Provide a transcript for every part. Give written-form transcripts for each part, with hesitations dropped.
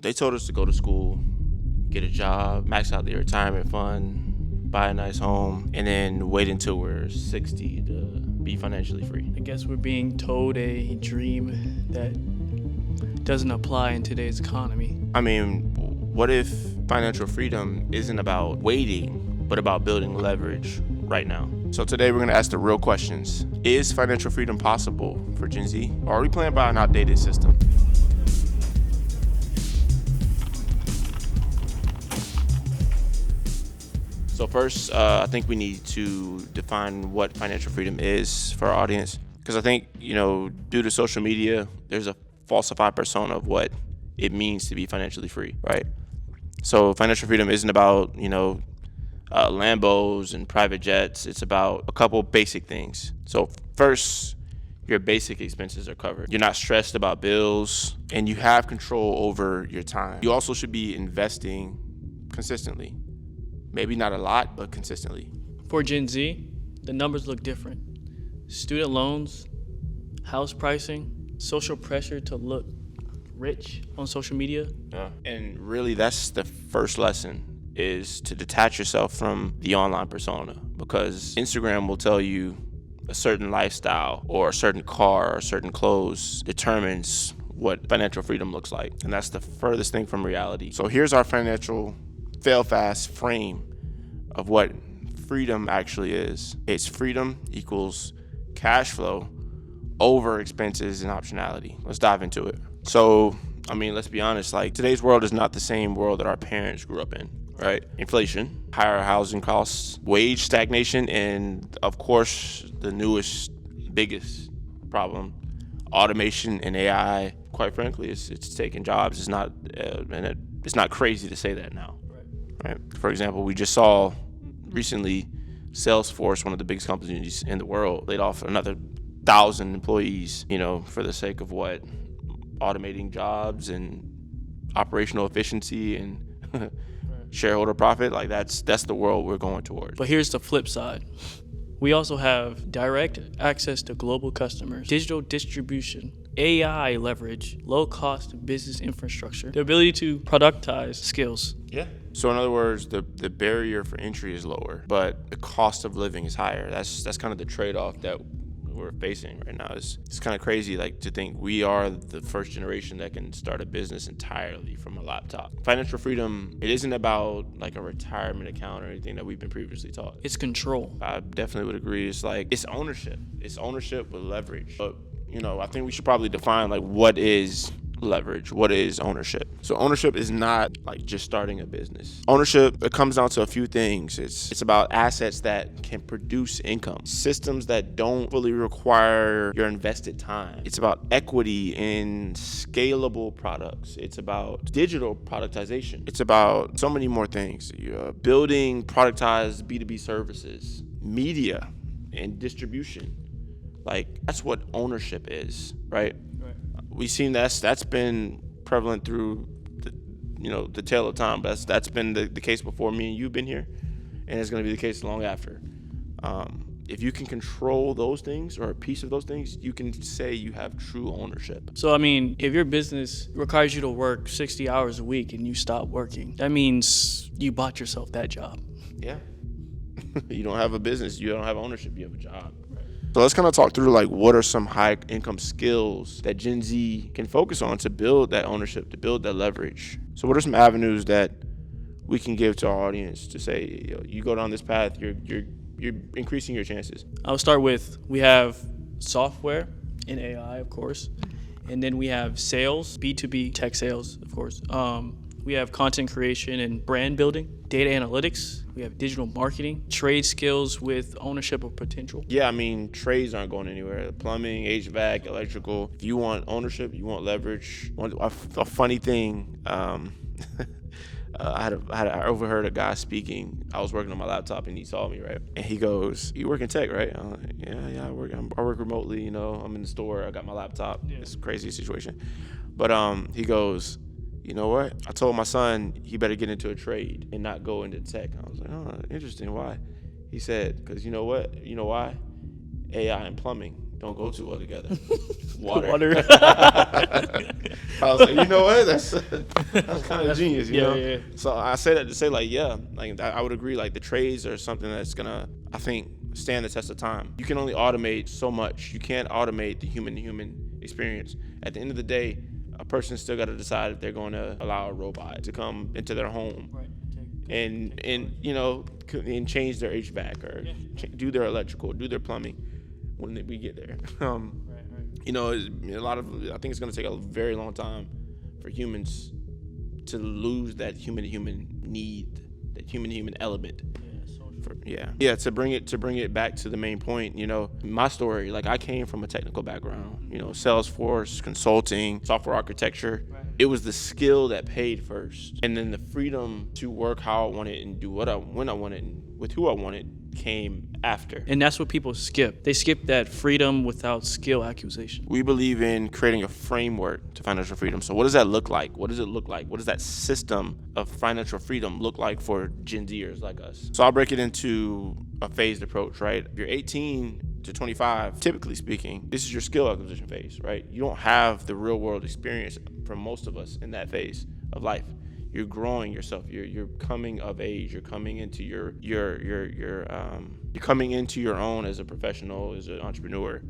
They told us to go to school, get a job, max out the retirement fund, buy a nice home, and then wait until we're 60 to be financially free. I guess we're being told a dream that doesn't apply in today's economy. I mean, what if financial freedom isn't about waiting, but about building leverage right now? So today we're going to ask the real questions. Is financial freedom possible for Gen Z? Or are we playing by an outdated system? So first, I think we need to define what financial freedom is for our audience. Because I think, due to social media, there's a falsified persona of what it means to be financially free, right? So financial freedom isn't about, Lambos and private jets. It's about a couple basic things. So first, your basic expenses are covered. You're not stressed about bills, and you have control over your time. You also should be investing consistently. Maybe not a lot, but consistently. For Gen Z, the numbers look different. Student loans, house pricing, social pressure to look rich on social media. Yeah. And really, that's the first lesson, is to detach yourself from the online persona, because Instagram will tell you a certain lifestyle or a certain car or certain clothes determines what financial freedom looks like. And that's the furthest thing from reality. So here's our financial fail-fast frame of what freedom actually is. It's freedom equals cash flow over expenses and optionality. Let's dive into it. So, let's be honest, today's world is not the same world that our parents grew up in, right? Inflation, higher housing costs, wage stagnation, and of course, the newest, biggest problem, automation and AI. Quite frankly, it's taking jobs. It's not, it's not crazy to say that now, right? For example, we just saw recently Salesforce, one of the biggest companies in the world, laid off another 1,000 employees, for the sake of what? Automating jobs and operational efficiency and shareholder profit. That's the world we're going towards. But here's the flip side. We also have direct access to global customers, digital distribution, AI leverage, low-cost business infrastructure, the ability to productize skills. Yeah. So in other words, the barrier for entry is lower, but the cost of living is higher. That's kind of the trade-off that we're facing right now. It's kind of crazy to think we are the first generation that can start a business entirely from a laptop. Financial freedom, it isn't about a retirement account or anything that we've been previously taught. It's control. I definitely would agree. It's ownership. It's ownership with leverage. But I think we should probably define what is leverage, what is ownership. So ownership is not just starting a business. Ownership, it comes down to a few things. It's about assets that can produce income, systems that don't fully require your invested time. It's about equity in scalable products. It's about digital productization. It's about so many more things. Building productized B2B services, media, and distribution. That's what ownership is, right? We've seen that's been prevalent through the tale of time. That's been the case before me and you've been here, and it's going to be the case long after. If you can control those things or a piece of those things, you can say you have true ownership. So if your business requires you to work 60 hours a week and you stop working, that means you bought yourself that job. Yeah. You don't have a business, you don't have ownership, you have a job. So let's kind of talk through what are some high income skills that Gen Z can focus on to build that ownership, to build that leverage. So what are some avenues that we can give to our audience to say, you go down this path, you're increasing your chances? I'll start with, we have software and AI, of course. And then we have sales, B2B tech sales, of course. We have content creation and brand building, data analytics. We have digital marketing, trade skills with ownership of potential. Yeah, trades aren't going anywhere. Plumbing, HVAC, electrical. If you want ownership, you want leverage. A funny thing, I overheard a guy speaking. I was working on my laptop and he saw me, right? And he goes, "You work in tech, right?" I'm like, yeah, I work remotely. I'm in the store. I got my laptop. Yeah. It's a crazy situation. But he goes, "You know what? I told my son he better get into a trade and not go into tech." I was like, "Oh, interesting. Why?" He said, "Because you know what? You know why? AI and plumbing. don't go too well together. Water. I was like, you know what? That's kind of genius, you know? Yeah. So I say that to say, like, yeah, like I would agree. Like the trades are something that's gonna, I think, stand the test of time. You can only automate so much. You can't automate the human-to-human experience. At the end of the day, a person's still got to decide if they're going to allow a robot to come into their home, Right. and you know, and change their HVAC or do their electrical, do their plumbing when we get there. You know, I think it's going to take a very long time for humans to lose that human-to-human need, that human-to-human element. To bring it back to the main point. You know, my story, like I came from a technical background, you know, Salesforce, consulting, software architecture. It was the skill that paid first, and then the freedom to work how I wanted and do when I wanted and with who I wanted came after. And that's what people skip. They skip that freedom without skill acquisition. We believe in creating a framework to financial freedom. So what does that look like? What does it look like? What does that system of financial freedom look like for Gen Zers like us? So I'll break it into a phased approach, right? If you're 18 to 25, typically speaking, this is your skill acquisition phase, right? You don't have the real world experience for most of us in that phase of life. You're growing yourself. You're coming of age. You're coming into you're coming into your own as a professional, as an entrepreneur.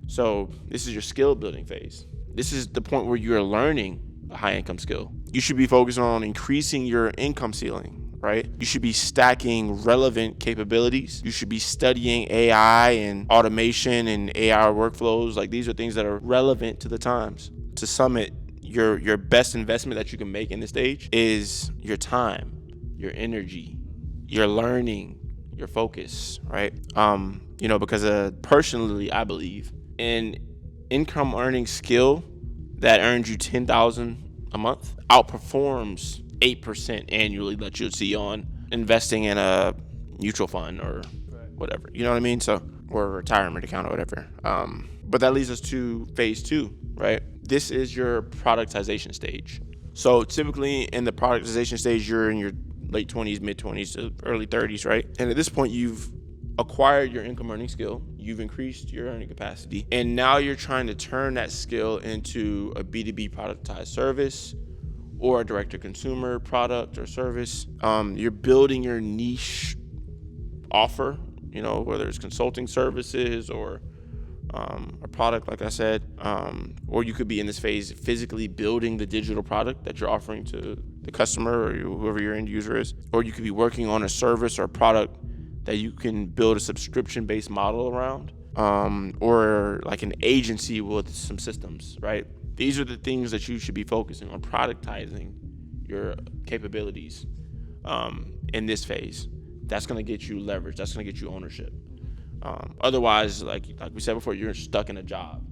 So this is your skill building phase. This is the point where you're learning a high income skill. You should be focused on increasing your income ceiling, right? You should be stacking relevant capabilities. You should be studying AI and automation and AI workflows. Like these are things that are relevant to the times. To sum it, your best investment that you can make in this stage is your time, your energy, your learning, your focus, right? You know, because personally, I believe an income earning skill that earns you $10,000 a month outperforms 8% annually that you'll see on investing in a mutual fund or whatever. You know what I mean? So, or a retirement account or whatever. But that leads us to phase 2, right? This is your productization stage. So typically in the productization stage, you're in your late 20s, mid 20s to early 30s, right? And at this point, you've acquired your income earning skill, you've increased your earning capacity, and now you're trying to turn that skill into a B2B productized service or a direct-to-consumer product or service. You're building your niche offer, you know, whether it's consulting services or a product, like I said, or you could be in this phase physically building the digital product that you're offering to the customer or whoever your end user is, or you could be working on a service or a product that you can build a subscription-based model around, or like an agency with some systems, right? These are the things that you should be focusing on, productizing your capabilities in this phase. That's going to get you leverage. That's going to get you ownership. Otherwise, like we said before, you're stuck in a job.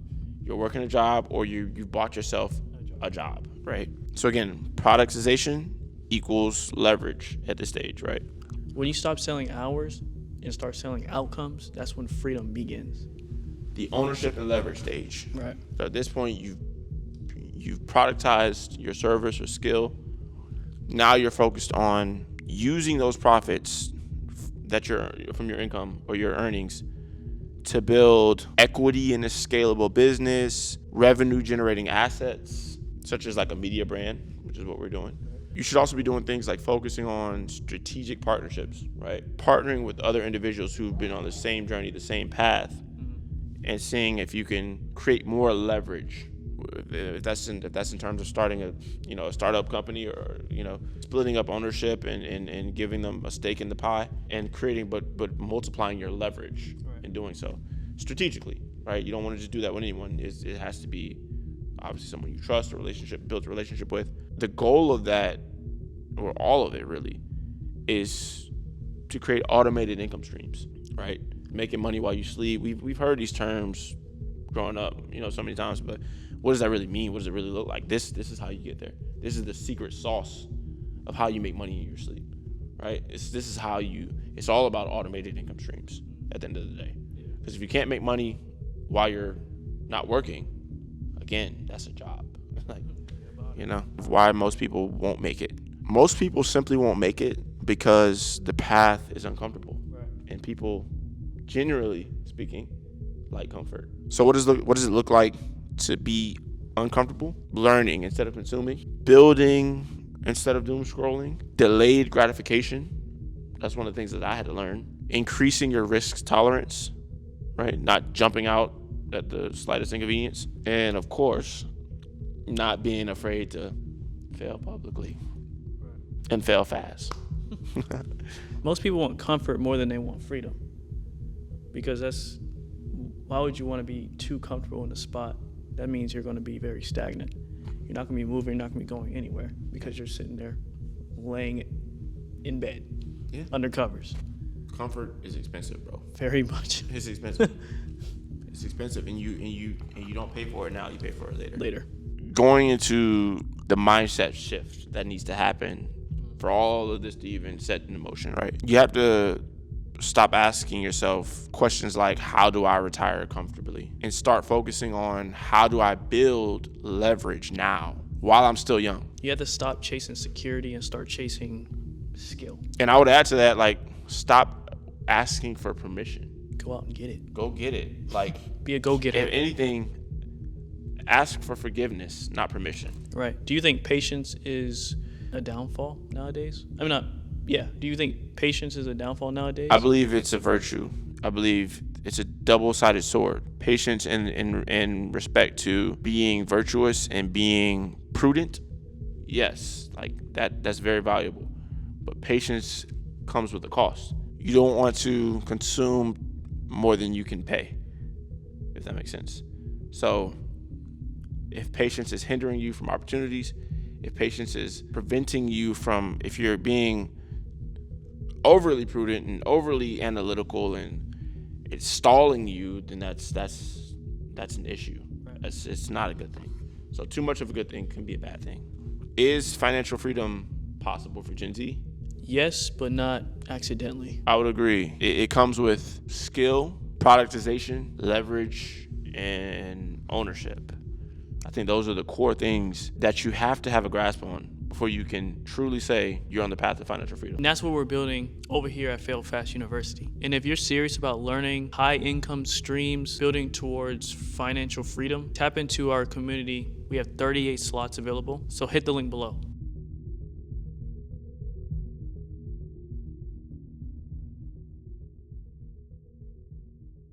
You're working a job, or you bought yourself a job, right? So again, productization equals leverage at this stage, right? When you stop selling hours and start selling outcomes, that's when freedom begins. The ownership and leverage stage. Right. So at this point, you've productized your service or skill. Now you're focused on using those profits that you're from your income or your earnings to build equity in a scalable business, revenue generating assets, such as like a media brand, which is what we're doing. You should also be doing things like focusing on strategic partnerships, right? Partnering with other individuals who've been on the same journey, the same path, and seeing if you can create more leverage. If that's in terms of starting a startup company, or splitting up ownership and giving them a stake in the pie and creating but multiplying your leverage in doing so strategically, right? You don't want to just do that with anyone. It has to be obviously someone you trust or build a relationship with. The goal of that, or all of it really, is to create automated income streams, right? Making money while you sleep. We've heard these terms growing up, so many times, but what does that really mean? What does it really look like? This is how you get there. This is the secret sauce of how you make money in your sleep, right? It's all about automated income streams at the end of the day. Because if you can't make money while you're not working, again, that's a job. Why most people won't make it. Most people simply won't make it because the path is uncomfortable. Right. And people, generally speaking, like comfort. So what does it look like to be uncomfortable? Learning instead of consuming, building instead of doom scrolling, delayed gratification. That's one of the things that I had to learn. Increasing your risk tolerance, right? Not jumping out at the slightest inconvenience. And of course, not being afraid to fail publicly and fail fast. Most people want comfort more than they want freedom, because why would you want to be too comfortable in a spot? That means you're going to be very stagnant. You're not going to be moving, you're not going to be going anywhere, because you're sitting there laying in bed under covers. Comfort is expensive, bro. Very much. It's expensive. It's expensive, and you don't pay for it now. You pay for it later. Going into the mindset shift that needs to happen for all of this to even set in motion, right? You have to stop asking yourself questions like, how do I retire comfortably? And start focusing on, how do I build leverage now while I'm still young? You have to stop chasing security and start chasing skill. And I would add to that, like, stop asking for permission. Go out and get it. Go get it. Like, be a go-getter. If anything, ask for forgiveness, not permission. Right. Do you think patience is a downfall nowadays? Do you think patience is a downfall nowadays? I believe it's a virtue. I believe it's a double-sided sword. Patience in respect to being virtuous and being prudent, yes, like that's very valuable. But patience comes with a cost. You don't want to consume more than you can pay, if that makes sense. So if patience is hindering you from opportunities, if patience is preventing you from, if you're being overly prudent and overly analytical and it's stalling you, then that's an issue. Right. It's not a good thing. So too much of a good thing can be a bad thing. Is financial freedom possible for Gen Z? Yes, but not accidentally. I would agree. It comes with skill, productization, leverage, and ownership. I think those are the core things that you have to have a grasp on before you can truly say you're on the path to financial freedom. And that's what we're building over here at Fail Fast University. And if you're serious about learning high income streams, building towards financial freedom, tap into our community. We have 38 slots available, so hit the link below.